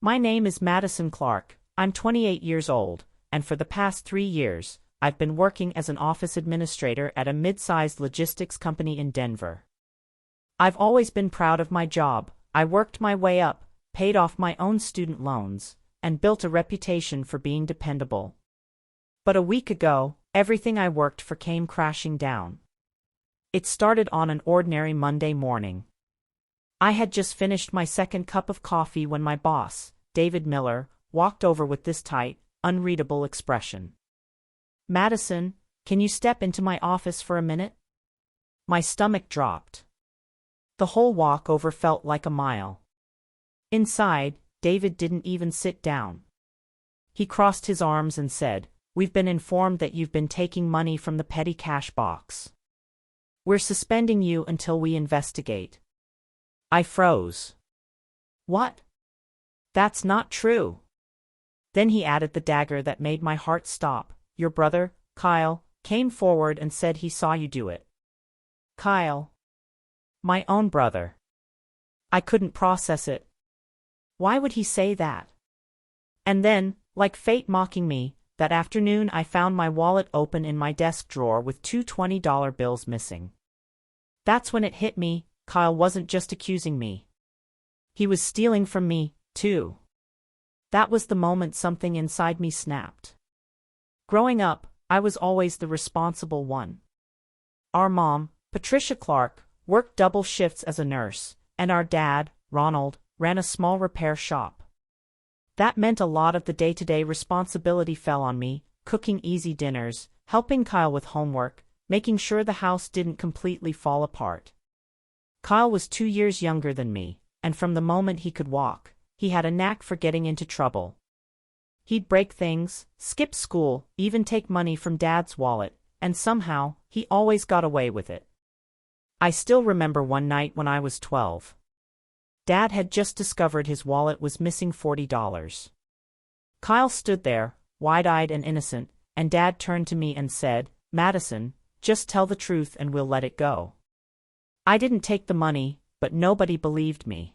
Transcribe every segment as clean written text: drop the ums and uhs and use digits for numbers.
My name is Madison Clark, I'm 28 years old, and for the past 3 years, I've been working as an office administrator at a mid-sized logistics company in Denver. I've always been proud of my job. I worked my way up, paid off my own student loans, and built a reputation for being dependable. But a week ago, everything I worked for came crashing down. It started on an ordinary Monday morning. I had just finished my second cup of coffee when my boss, David Miller, walked over with this tight, unreadable expression. "Madison, can you step into my office for a minute?" My stomach dropped. The whole walk over felt like a mile. Inside, David didn't even sit down. He crossed his arms and said, "We've been informed that you've been taking money from the petty cash box. We're suspending you until we investigate." I froze. "What? That's not true." Then he added the dagger that made my heart stop. "Your brother, Kyle, came forward and said he saw you do it." Kyle. My own brother. I couldn't process it. Why would he say that? And then, like fate mocking me, that afternoon I found my wallet open in my desk drawer with 2 $20 bills missing. That's when it hit me, Kyle wasn't just accusing me. He was stealing from me, too. That was the moment something inside me snapped. Growing up, I was always the responsible one. Our mom, Patricia Clark, worked double shifts as a nurse, and our dad, Ronald, ran a small repair shop. That meant a lot of the day-to-day responsibility fell on me, cooking easy dinners, helping Kyle with homework, making sure the house didn't completely fall apart. Kyle was 2 years younger than me, and from the moment he could walk, he had a knack for getting into trouble. He'd break things, skip school, even take money from Dad's wallet, and somehow, he always got away with it. I still remember one night when I was 12. Dad had just discovered his wallet was missing $40. Kyle stood there, wide-eyed and innocent, and Dad turned to me and said, "Madison, just tell the truth and we'll let it go." I didn't take the money, but nobody believed me.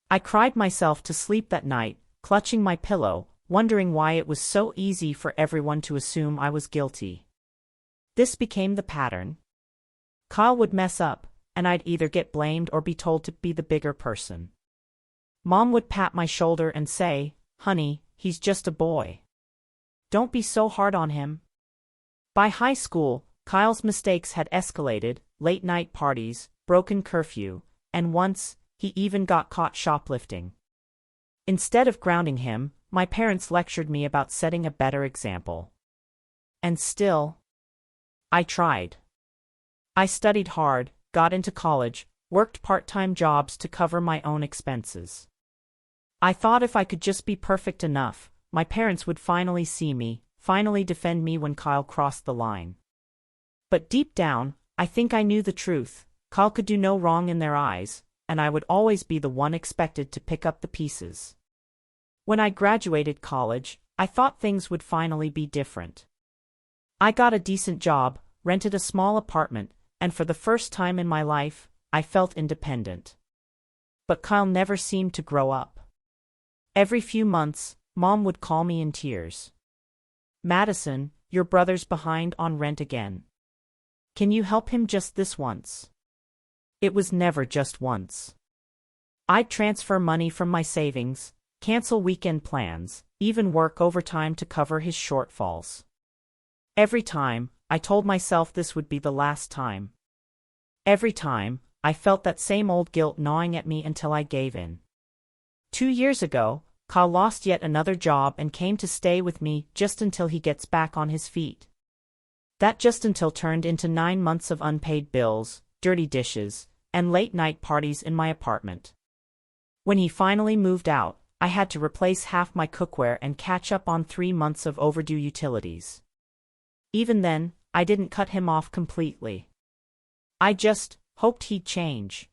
I cried myself to sleep that night, clutching my pillow, wondering why it was so easy for everyone to assume I was guilty. This became the pattern. Kyle would mess up, and I'd either get blamed or be told to be the bigger person. Mom would pat my shoulder and say, "Honey, he's just a boy. Don't be so hard on him." By high school, Kyle's mistakes had escalated: late-night parties, broken curfew, and once, he even got caught shoplifting. Instead of grounding him, my parents lectured me about setting a better example. And still, I tried. I studied hard, got into college, worked part-time jobs to cover my own expenses. I thought if I could just be perfect enough, my parents would finally see me, finally defend me when Kyle crossed the line. But deep down, I think I knew the truth. Kyle could do no wrong in their eyes, and I would always be the one expected to pick up the pieces. When I graduated college, I thought things would finally be different. I got a decent job, rented a small apartment, and for the first time in my life, I felt independent. But Kyle never seemed to grow up. Every few months, Mom would call me in tears. "Madison, your brother's behind on rent again. Can you help him just this once?" It was never just once. I'd transfer money from my savings, cancel weekend plans, even work overtime to cover his shortfalls. Every time, I told myself this would be the last time. Every time, I felt that same old guilt gnawing at me until I gave in. 2 years ago, Kyle lost yet another job and came to stay with me just until he gets back on his feet. That just until turned into 9 months of unpaid bills, dirty dishes, and late-night parties in my apartment. When he finally moved out, I had to replace half my cookware and catch up on 3 months of overdue utilities. Even then, I didn't cut him off completely. I just hoped he'd change.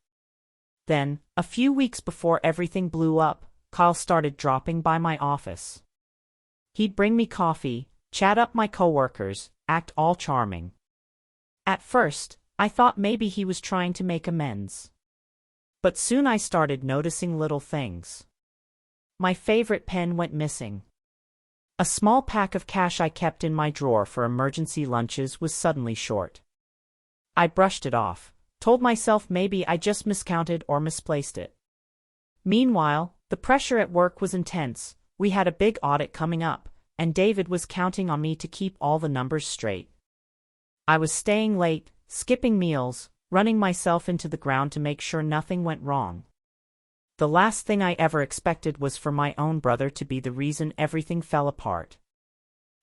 Then, a few weeks before everything blew up, Kyle started dropping by my office. He'd bring me coffee, chat up my coworkers, act all charming. At first, I thought maybe he was trying to make amends. But soon I started noticing little things. My favorite pen went missing. A small pack of cash I kept in my drawer for emergency lunches was suddenly short. I brushed it off, told myself maybe I just miscounted or misplaced it. Meanwhile, the pressure at work was intense. We had a big audit coming up, and David was counting on me to keep all the numbers straight. I was staying late, skipping meals, running myself into the ground to make sure nothing went wrong. The last thing I ever expected was for my own brother to be the reason everything fell apart.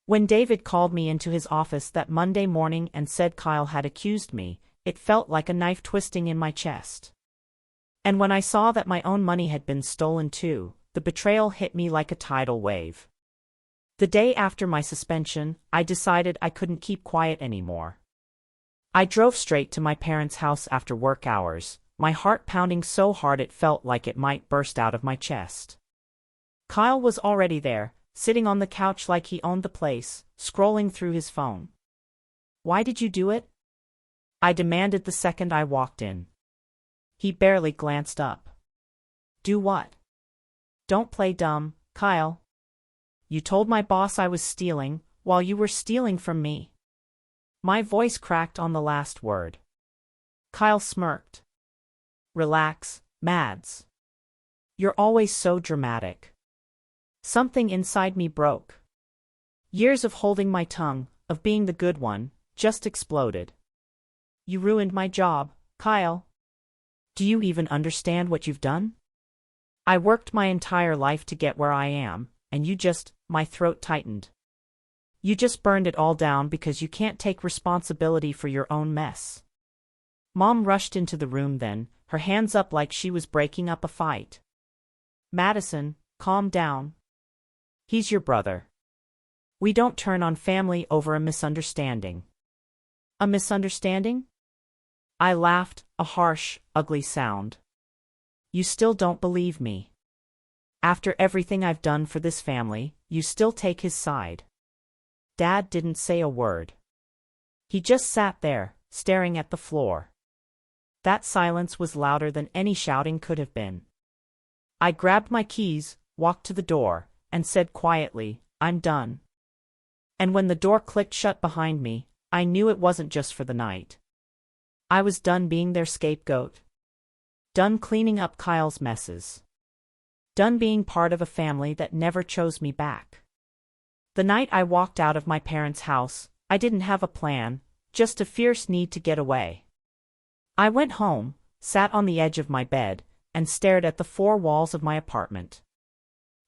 When David called me into his office that Monday morning and said Kyle had accused me, it felt like a knife twisting in my chest. And when I saw that my own money had been stolen too, the betrayal hit me like a tidal wave. The day after my suspension, I decided I couldn't keep quiet anymore. I drove straight to my parents' house after work hours, my heart pounding so hard it felt like it might burst out of my chest. Kyle was already there, sitting on the couch like he owned the place, scrolling through his phone. "Why did you do it?" I demanded the second I walked in. He barely glanced up. "Do what?" "Don't play dumb, Kyle. You told my boss I was stealing, while you were stealing from me." My voice cracked on the last word. Kyle smirked. "Relax, Mads. You're always so dramatic." Something inside me broke. Years of holding my tongue, of being the good one, just exploded. "You ruined my job, Kyle. Do you even understand what you've done? I worked my entire life to get where I am, and my throat tightened. You just burned it all down because you can't take responsibility for your own mess." Mom rushed into the room then, her hands up like she was breaking up a fight. "Madison, calm down. He's your brother. We don't turn on family over a misunderstanding." "A misunderstanding?" I laughed, a harsh, ugly sound. "You still don't believe me. After everything I've done for this family, you still take his side." Dad didn't say a word. He just sat there, staring at the floor. That silence was louder than any shouting could have been. I grabbed my keys, walked to the door, and said quietly, "I'm done." And when the door clicked shut behind me, I knew it wasn't just for the night. I was done being their scapegoat. Done cleaning up Kyle's messes. Done being part of a family that never chose me back. The night I walked out of my parents' house, I didn't have a plan, just a fierce need to get away. I went home, sat on the edge of my bed, and stared at the four walls of my apartment.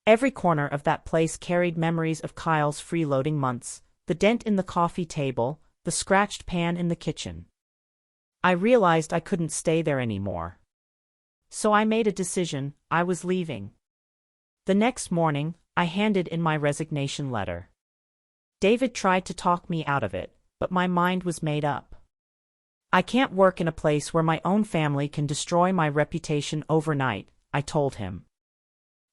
Every corner of that place carried memories of Kyle's freeloading months, the dent in the coffee table, the scratched pan in the kitchen. I realized I couldn't stay there anymore. So I made a decision. I was leaving. The next morning, I handed in my resignation letter. David tried to talk me out of it, but my mind was made up. I can't work in a place where my own family can destroy my reputation overnight, I told him.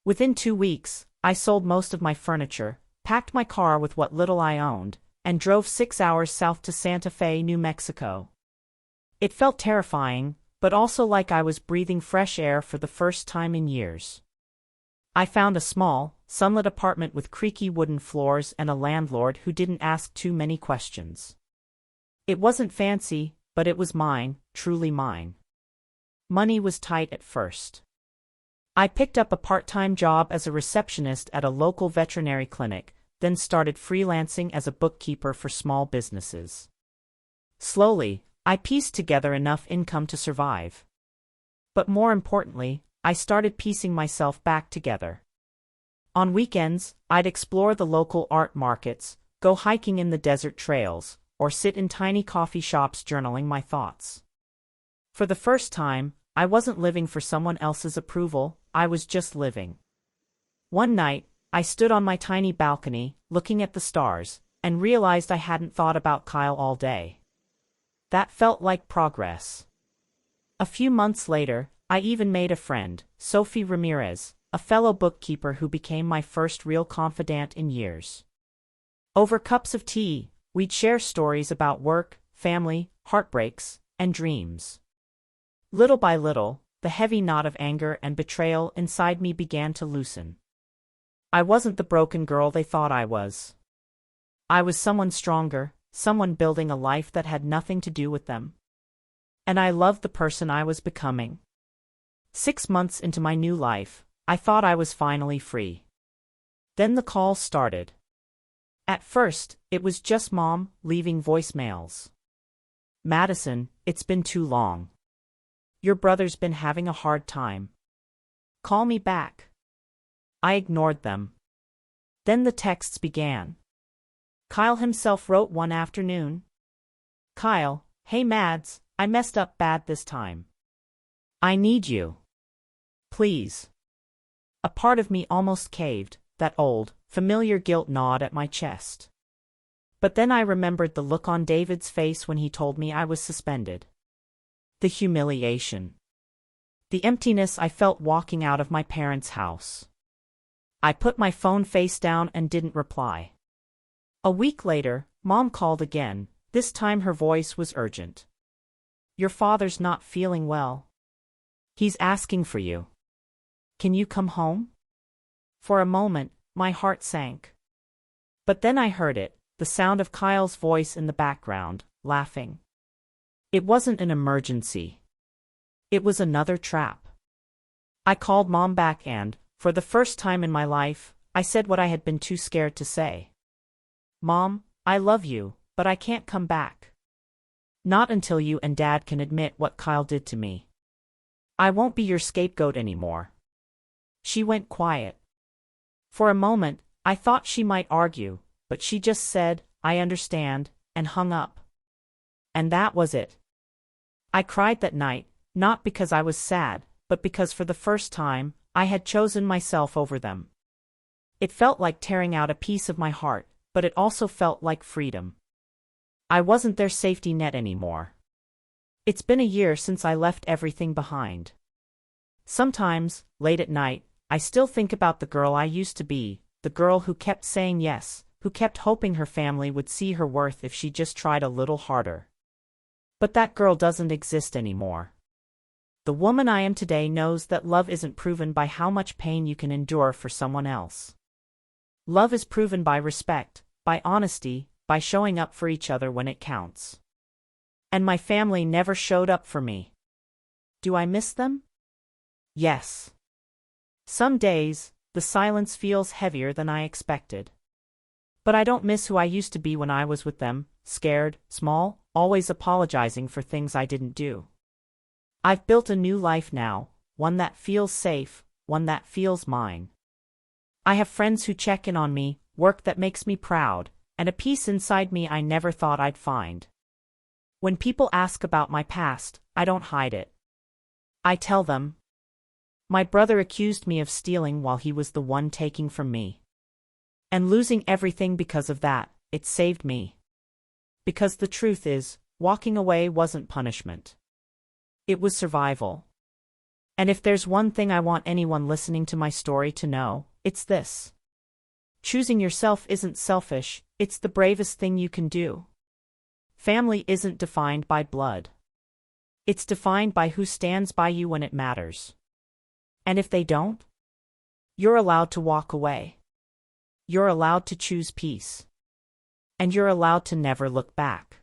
Within 2 weeks, I sold most of my furniture, packed my car with what little I owned, and drove 6 hours south to Santa Fe, New Mexico. It felt terrifying, but also like I was breathing fresh air for the first time in years. I found a small, sunlit apartment with creaky wooden floors and a landlord who didn't ask too many questions. It wasn't fancy, but it was mine, truly mine. Money was tight at first. I picked up a part-time job as a receptionist at a local veterinary clinic, then started freelancing as a bookkeeper for small businesses. Slowly, I pieced together enough income to survive. But more importantly, I started piecing myself back together. On weekends, I'd explore the local art markets, go hiking in the desert trails, or sit in tiny coffee shops journaling my thoughts. For the first time, I wasn't living for someone else's approval, I was just living. One night, I stood on my tiny balcony, looking at the stars, and realized I hadn't thought about Kyle all day. That felt like progress. A few months later, I even made a friend, Sophie Ramirez, a fellow bookkeeper who became my first real confidant in years. Over cups of tea, we'd share stories about work, family, heartbreaks, and dreams. Little by little, the heavy knot of anger and betrayal inside me began to loosen. I wasn't the broken girl they thought I was. I was someone stronger, someone building a life that had nothing to do with them. And I loved the person I was becoming. 6 months into my new life, I thought I was finally free. Then the calls started. At first, it was just Mom, leaving voicemails. "Madison, it's been too long. Your brother's been having a hard time. Call me back." I ignored them. Then the texts began. Kyle himself wrote one afternoon. "Kyle, hey Mads, I messed up bad this time. I need you. Please." A part of me almost caved, that old, familiar guilt gnawed at my chest. But then I remembered the look on David's face when he told me I was suspended. The humiliation. The emptiness I felt walking out of my parents' house. I put my phone face down and didn't reply. A week later, Mom called again. This time her voice was urgent. "Your father's not feeling well. He's asking for you. Can you come home?" For a moment, my heart sank. But then I heard it, the sound of Kyle's voice in the background, laughing. It wasn't an emergency. It was another trap. I called Mom back and, for the first time in my life, I said what I had been too scared to say. "Mom, I love you, but I can't come back. Not until you and Dad can admit what Kyle did to me. I won't be your scapegoat anymore." She went quiet. For a moment, I thought she might argue, but she just said, "I understand," and hung up. And that was it. I cried that night, not because I was sad, but because for the first time, I had chosen myself over them. It felt like tearing out a piece of my heart, but it also felt like freedom. I wasn't their safety net anymore. It's been a year since I left everything behind. Sometimes, late at night, I still think about the girl I used to be, the girl who kept saying yes, who kept hoping her family would see her worth if she just tried a little harder. But that girl doesn't exist anymore. The woman I am today knows that love isn't proven by how much pain you can endure for someone else. Love is proven by respect, by honesty, by showing up for each other when it counts. And my family never showed up for me. Do I miss them? Yes. Some days, the silence feels heavier than I expected. But I don't miss who I used to be when I was with them, scared, small, always apologizing for things I didn't do. I've built a new life now, one that feels safe, one that feels mine. I have friends who check in on me, work that makes me proud, and a peace inside me I never thought I'd find. When people ask about my past, I don't hide it. I tell them. My brother accused me of stealing while he was the one taking from me. And losing everything because of that, it saved me. Because the truth is, walking away wasn't punishment. It was survival. And if there's one thing I want anyone listening to my story to know, it's this. Choosing yourself isn't selfish, it's the bravest thing you can do. Family isn't defined by blood. It's defined by who stands by you when it matters. And if they don't, you're allowed to walk away. You're allowed to choose peace. And you're allowed to never look back.